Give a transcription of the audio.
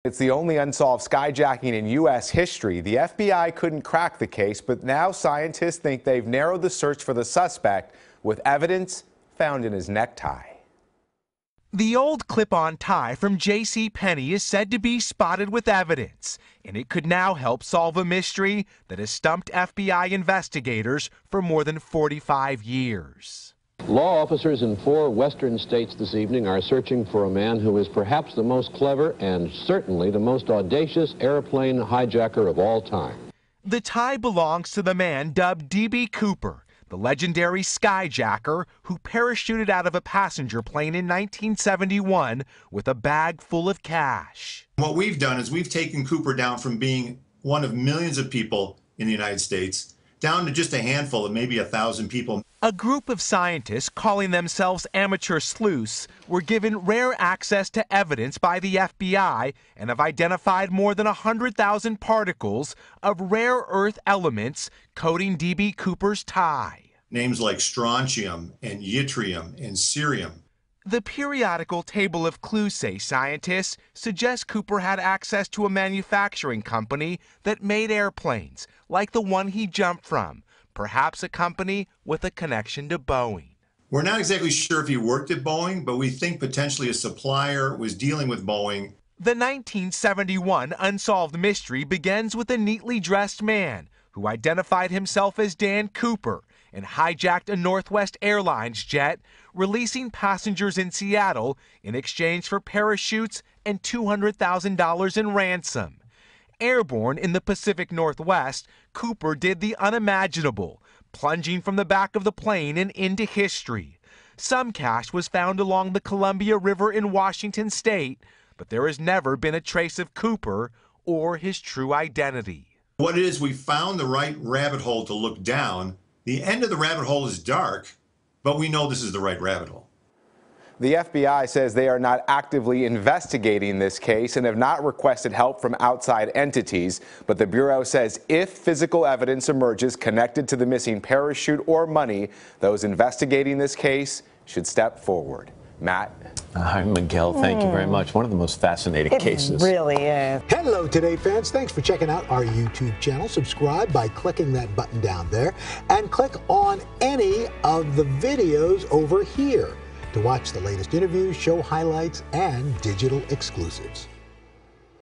It's the only unsolved skyjacking in U.S. history. The FBI couldn't crack the case, but now scientists think they've narrowed the search for the suspect with evidence found in his necktie. The old clip-on tie from JCPenney is said to be spotted with evidence, and it could now help solve a mystery that has stumped FBI investigators for more than 45 years. Law officers in 4 western states this evening are searching for a man who is perhaps the most clever and certainly the most audacious airplane hijacker of all time. The tie belongs to the man dubbed D.B. Cooper, the legendary skyjacker who parachuted out of a passenger plane in 1971 with a bag full of cash. What we've done is we've taken Cooper down from being one of millions of people in the United States down to just a handful of maybe 1,000 people. A group of scientists calling themselves amateur sleuths were given rare access to evidence by the FBI and have identified more than 100,000 particles of rare earth elements coating D.B. Cooper's tie. Names like strontium and yttrium and cerium. The periodical table of clues, say scientists, suggests Cooper had access to a manufacturing company that made airplanes, like the one he jumped from, perhaps a company with a connection to Boeing. We're not exactly sure if he worked at Boeing, but we think potentially a supplier was dealing with Boeing. The 1971 unsolved mystery begins with a neatly dressed man who identified himself as Dan Cooper and hijacked a Northwest Airlines jet, releasing passengers in Seattle in exchange for parachutes and $200,000 in ransom. Airborne in the Pacific Northwest, Cooper did the unimaginable, plunging from the back of the plane and into history. Some cash was found along the Columbia River in Washington state, but there has never been a trace of Cooper or his true identity. What it is, we found the right rabbit hole to look down. The end of the rabbit hole is dark, but we know this is the right rabbit hole. The FBI says they are not actively investigating this case and have not requested help from outside entities, but the Bureau says if physical evidence emerges connected to the missing parachute or money, those investigating this case should step forward. Matt? Hi, Miguel. Thank you very much. One of the most fascinating cases. It really is. Hello, Today fans. Thanks for checking out our YouTube channel. Subscribe by clicking that button down there and click on any of the videos over here to watch the latest interviews, show highlights, and digital exclusives.